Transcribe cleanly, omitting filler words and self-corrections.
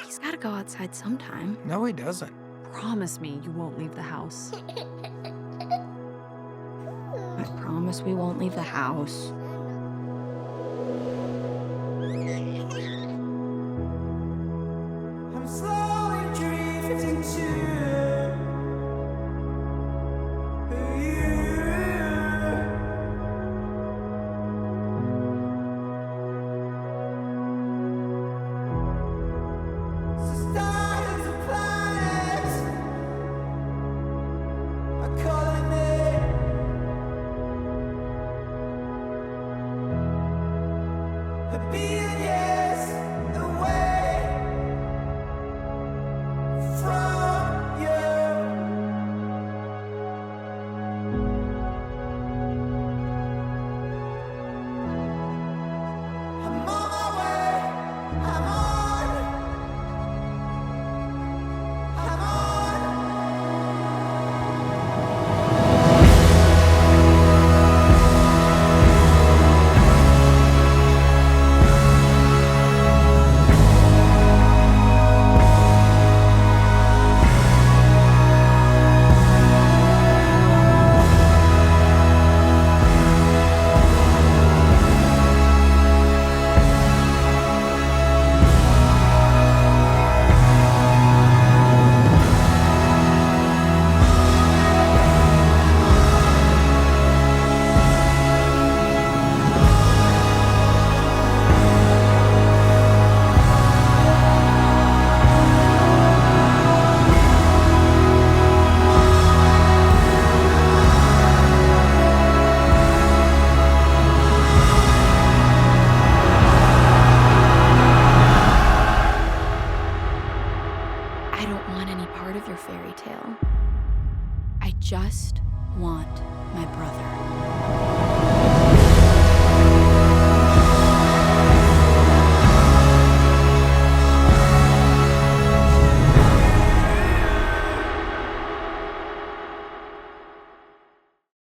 He's gotta go outside sometime. No, he doesn't. Promise me you won't leave the house. I promise we won't leave the house. I'm slowly drifting to Just want my brother.